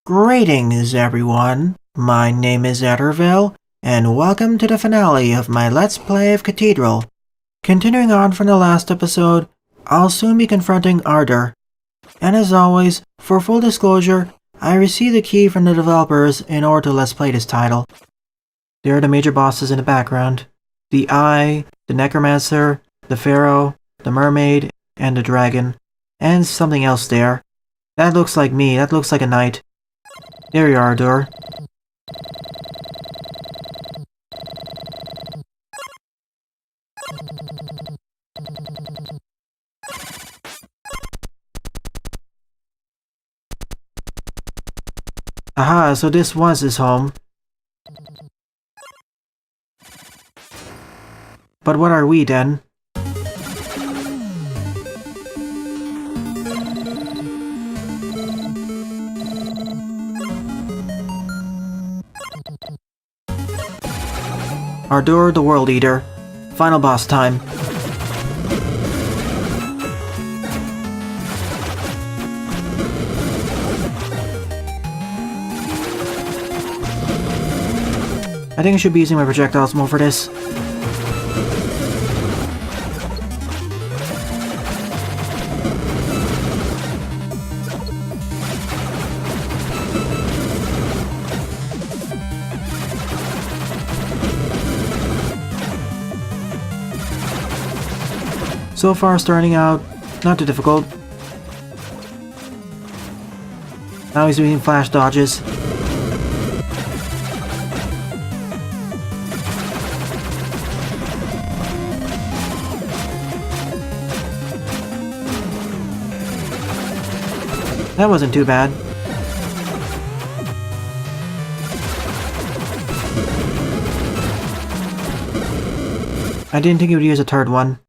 Greetings everyone, my name is Ardur, and welcome to the finale of my Let's Play of Cathedral. Continuing on from the last episode, I'll soon be confronting Ardur. And as always, for full disclosure, I received the key from the developers in order to Let's Play this title. There are the major bosses in the background. The Eye, the Necromancer, the Pharaoh, the Mermaid, and the Dragon. And something else there. That looks like me, that looks like a knight. There you are, Ardur. Aha, so this was his home. But what are we then? Ardur the World Eater. Final boss time. I think I should be using my projectiles more for this. So far, starting out, not too difficult. Now he's doing flash dodges. That wasn't too bad. I didn't think he would use a third one.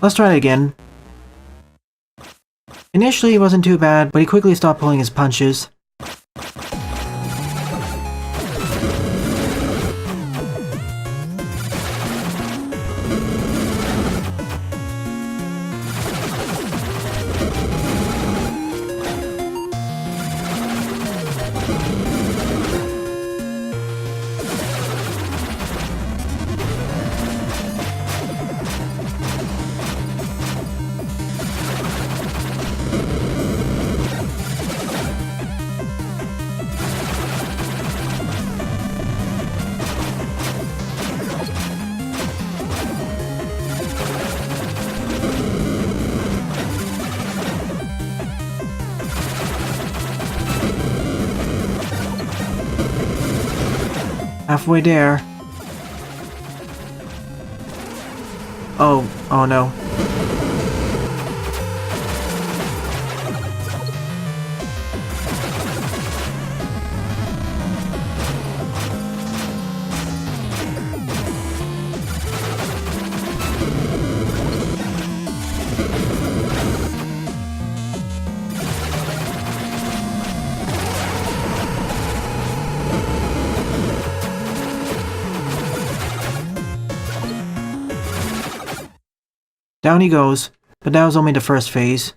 Let's try it again. Initially it wasn't too bad, but he quickly stopped pulling his punches. Halfway there. Oh no. Down he goes, but that was only the first phase.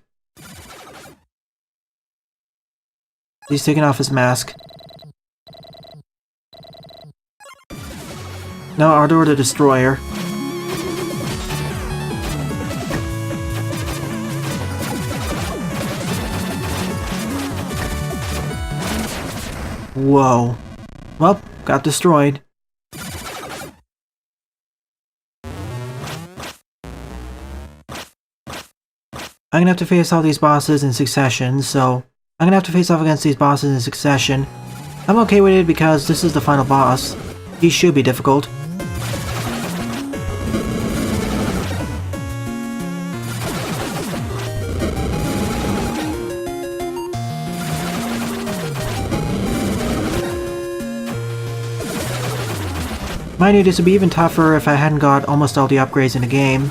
He's taking off his mask. Now Ardor the Destroyer. Whoa. Well, got destroyed. I'm gonna have to face all these bosses in succession, so I'm gonna have to face off against these bosses in succession. I'm okay with it because this is the final boss. He should be difficult. Mind you, this would be even tougher if I hadn't got almost all the upgrades in the game.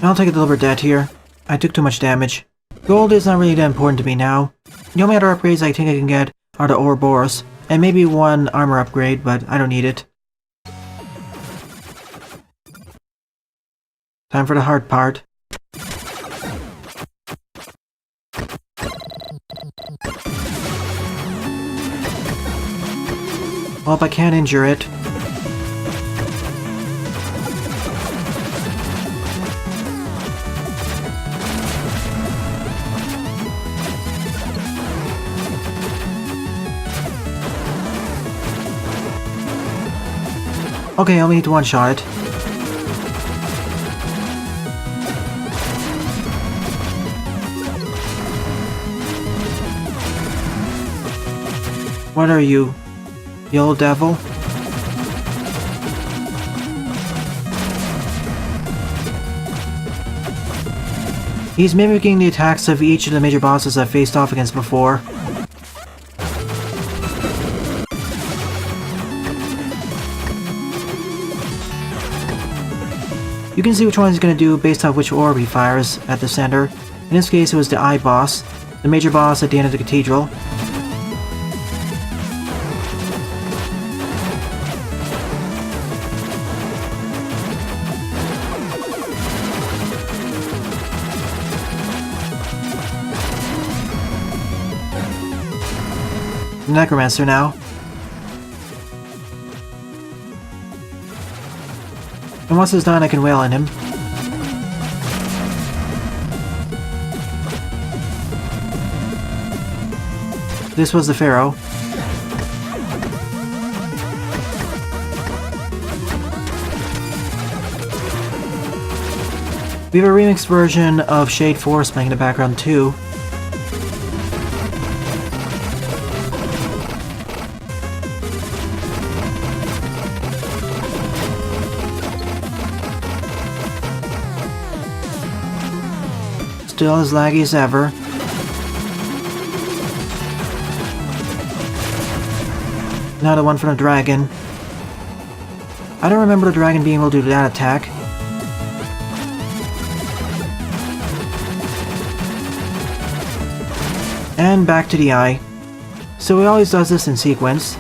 I'll take a deliberate debt here. I took too much damage. Gold is not really that important to me now. The only other upgrades I think I can get are the Ouroboros, and maybe one armor upgrade, but I don't need it. Time for the hard part. Hope I can't injure it. Okay, I only need to one-shot it. What are you? The old devil? He's mimicking the attacks of each of the major bosses I've faced off against before. You can see which one he's going to do based on which orb he fires at the center. In this case it was the Eye boss, the major boss at the end of the Cathedral. The Necromancer now. And once it's done, I can wail on him. This was the Pharaoh. We have a remixed version of Shade Force playing in the background too. Still as laggy as ever. Now the one from the dragon. I don't remember the dragon being able to do that attack. And back to the eye. So he always does this in sequence.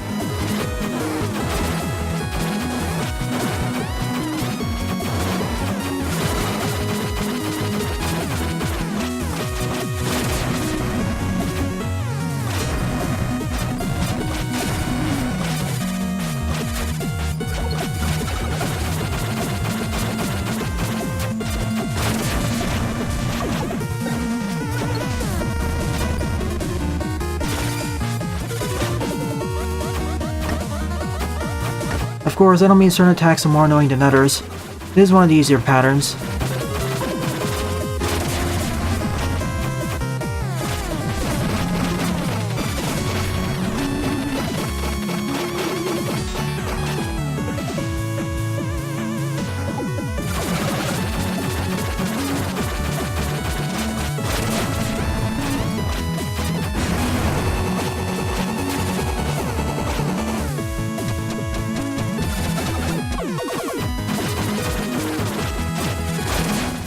Of course, I don't mean certain attacks are more annoying than others. This is one of the easier patterns.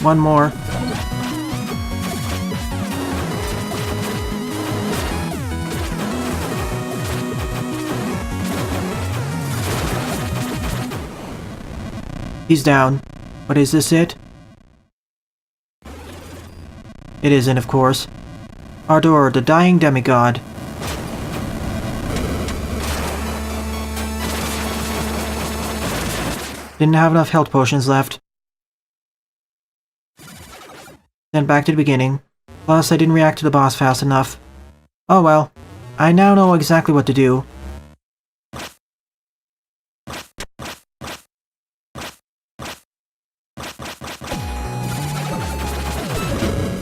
One more. He's down. But is this it? It isn't, of course. Ardor, the dying demigod. Didn't have enough health potions left. Then back to the beginning. Plus, I didn't react to the boss fast enough. Oh well. I now know exactly what to do.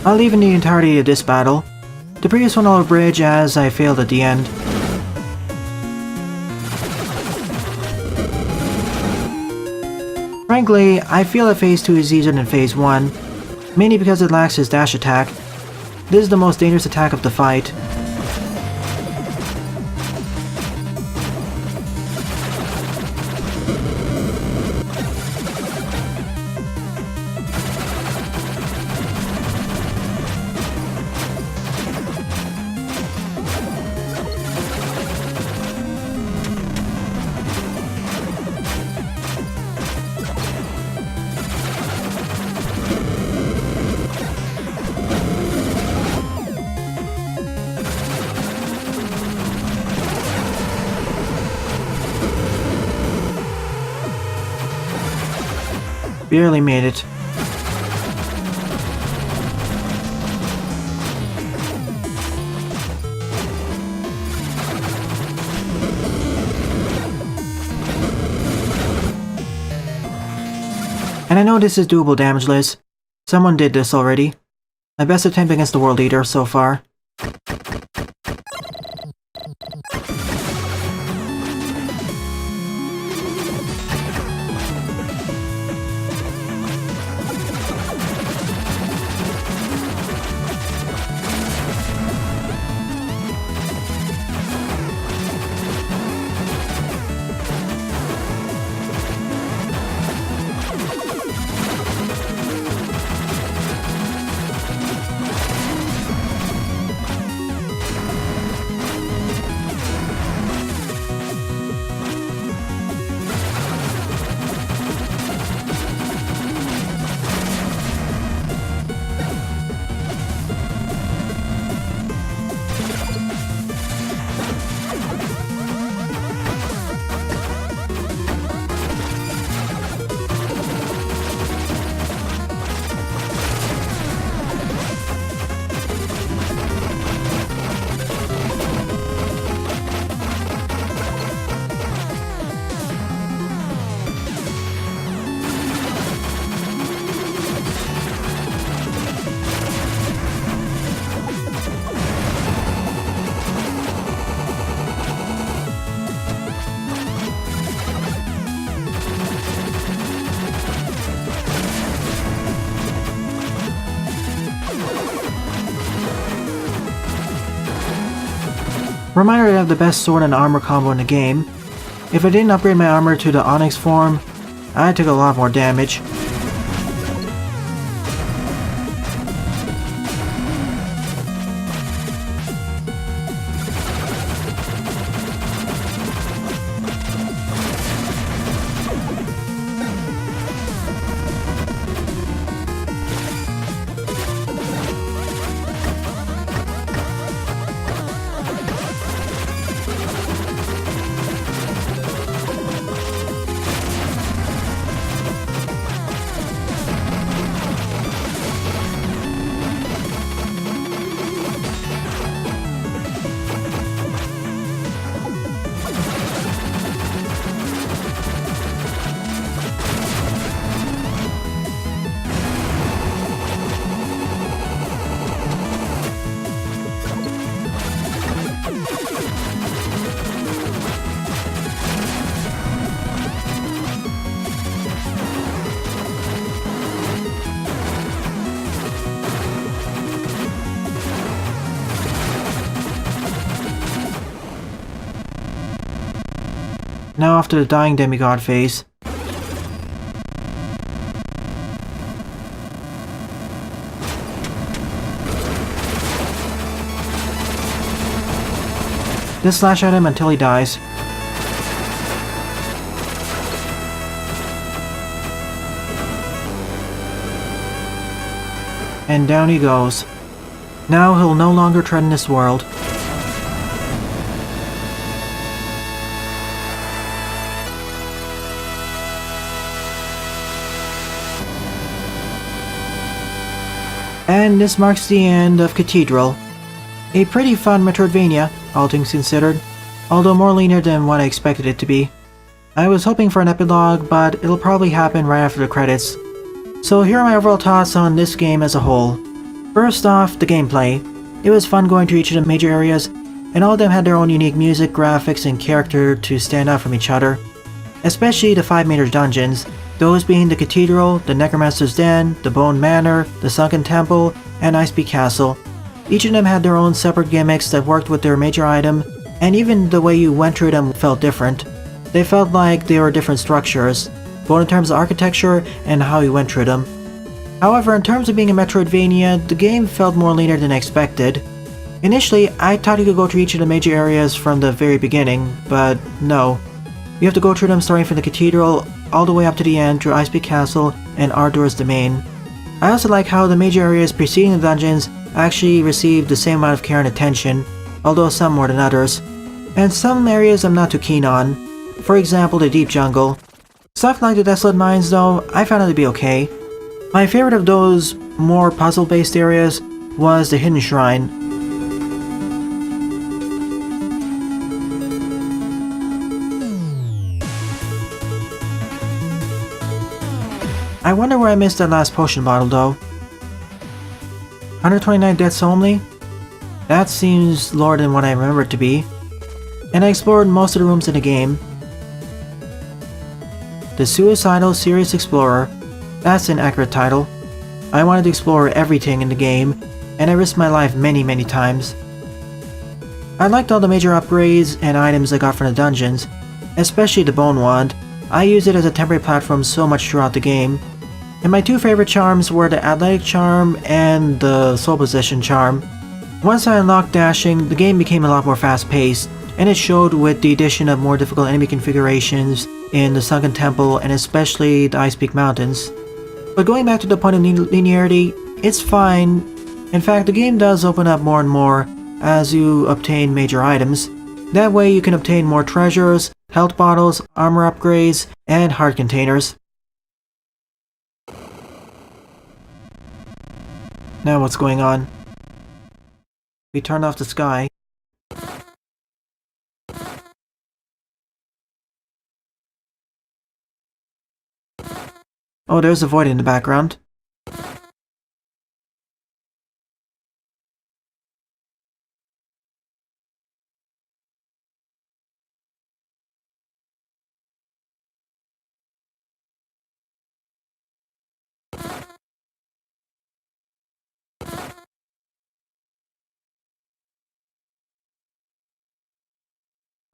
I'll leave in the entirety of this battle. The previous one I'll abridge as I failed at the end. Frankly, I feel that Phase 2 is easier than Phase 1. Mainly because it lacks his dash attack. This is the most dangerous attack of the fight. Barely made it. And I know this is doable damageless. Someone did this already. My best attempt against the world leader so far. Reminder that I have the best sword and armor combo in the game. If I didn't upgrade my armor to the Onyx form, I'd take a lot more damage. Now off to the dying demigod phase. Just slash at him until he dies. And down he goes. Now he'll no longer threaten this world. And this marks the end of Cathedral. A pretty fun metroidvania, all things considered, although more linear than what I expected it to be. I was hoping for an epilogue, but it'll probably happen right after the credits. So here are my overall thoughts on this game as a whole. First off, the gameplay. It was fun going through each of the major areas, and all of them had their own unique music, graphics, and character to stand out from each other. Especially the 5 major dungeons, those being the Cathedral, the Necromancer's Den, the Bone Manor, the Sunken Temple, and Icepeak Castle. Each of them had their own separate gimmicks that worked with their major item, and even the way you went through them felt different. They felt like they were different structures, both in terms of architecture and how you went through them. However, in terms of being a Metroidvania, the game felt more linear than I expected. Initially, I thought you could go through each of the major areas from the very beginning, but no. You have to go through them starting from the Cathedral all the way up to the end through Icepeak Castle and Ardur's domain. I also like how the major areas preceding the dungeons actually received the same amount of care and attention, although some more than others. And some areas I'm not too keen on. For example, the Deep Jungle. Stuff like the Desolate Mines though, I found it to be okay. My favorite of those more puzzle-based areas was the Hidden Shrine. I wonder where I missed that last potion bottle though. 129 deaths only? That seems lower than what I remember it to be. And I explored most of the rooms in the game. The Suicidal Serious Explorer. That's an accurate title. I wanted to explore everything in the game, and I risked my life many times. I liked all the major upgrades and items I got from the dungeons, especially the Bone Wand. I used it as a temporary platform so much throughout the game. And my two favorite charms were the Athletic Charm and the Soul Possession Charm. Once I unlocked dashing, the game became a lot more fast-paced, and it showed with the addition of more difficult enemy configurations in the Sunken Temple and especially the Ice Peak Mountains. But going back to the point of linearity, it's fine. In fact, the game does open up more and more as you obtain major items. That way you can obtain more treasures, health bottles, armor upgrades, and heart containers. Now what's going on? We turned off the sky. Oh, there's a void in the background.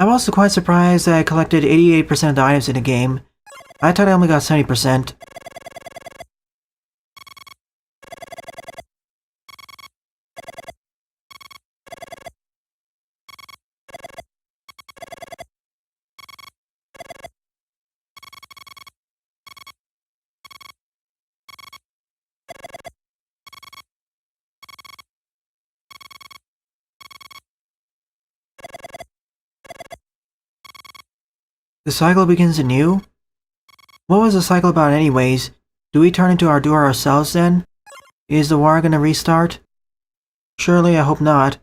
I'm also quite surprised that I collected 88% of the items in the game. I thought I only got 70%. The cycle begins anew? What was the cycle about anyways? Do we turn into Ardur ourselves then? Is the war gonna restart? Surely I hope not.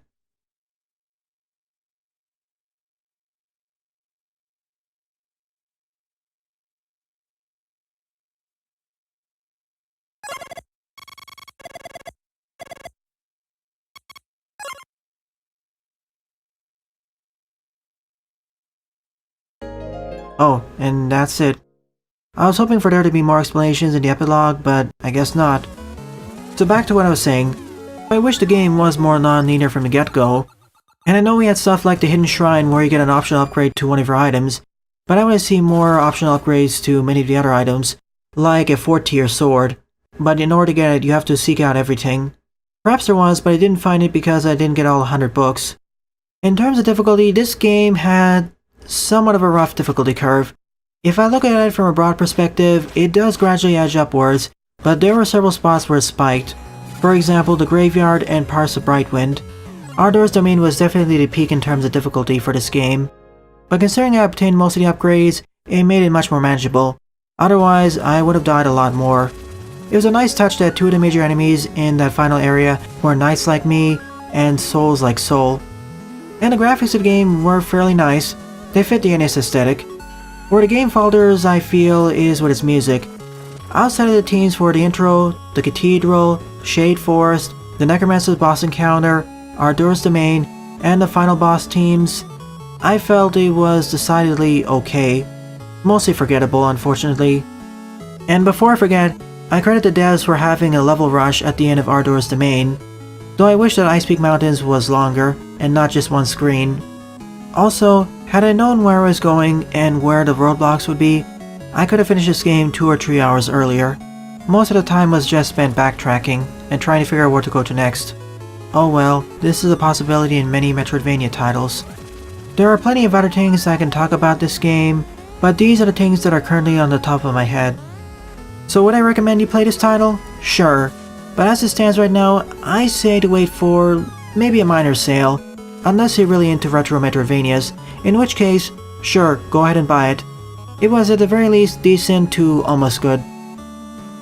Oh, and that's it. I was hoping for there to be more explanations in the epilogue, but I guess not. So back to what I was saying. I wish the game was more non-linear from the get-go. And I know we had stuff like the Hidden Shrine where you get an optional upgrade to one of your items, but I want to see more optional upgrades to many of the other items, like a 4th-tier sword. But in order to get it, you have to seek out everything. Perhaps there was, but I didn't find it because I didn't get all 100 books. In terms of difficulty, this game had somewhat of a rough difficulty curve. If I look at it from a broad perspective, it does gradually edge upwards, but there were several spots where it spiked. For example, the Graveyard and parts of Brightwind. Ardur's domain was definitely the peak in terms of difficulty for this game, but considering I obtained most of the upgrades, it made it much more manageable. Otherwise, I would have died a lot more. It was a nice touch that two of the major enemies in that final area were knights like me and souls like Soul. And the graphics of the game were fairly nice. They fit the NES aesthetic. Where the game falters, I feel, is with its music. Outside of the themes for the intro, the Cathedral, Shade Forest, the Necromancer's boss encounter, Ardur's domain, and the final boss teams, I felt it was decidedly okay. Mostly forgettable, unfortunately. And before I forget, I credit the devs for having a level rush at the end of Ardur's domain, though I wish that Ice Peak Mountains was longer and not just one screen. Also, had I known where I was going and where the roadblocks would be, I could have finished this game 2 or 3 hours earlier. Most of the time was just spent backtracking and trying to figure out where to go to next. Oh well, this is a possibility in many Metroidvania titles. There are plenty of other things I can talk about this game, but these are the things that are currently on the top of my head. So would I recommend you play this title? Sure, but as it stands right now, I say to wait for maybe a minor sale, unless you're really into retro Metroidvanias, in which case, sure, go ahead and buy it. It was at the very least decent to almost good.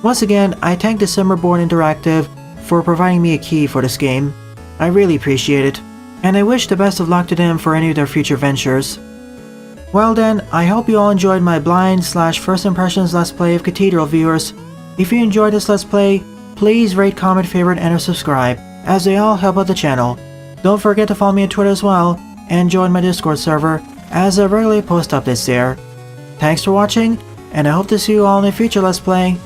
Once again, I thank Decemberborne Interactive for providing me a key for this game. I really appreciate it, and I wish the best of luck to them for any of their future ventures. Well then, I hope you all enjoyed my blind/first impressions let's play of Cathedral, viewers. If you enjoyed this let's play, please rate, comment, favorite, and or subscribe, as they all help out the channel. Don't forget to follow me on Twitter as well, and join my Discord server, as I regularly post updates there. Thanks for watching, and I hope to see you all in a future let's play.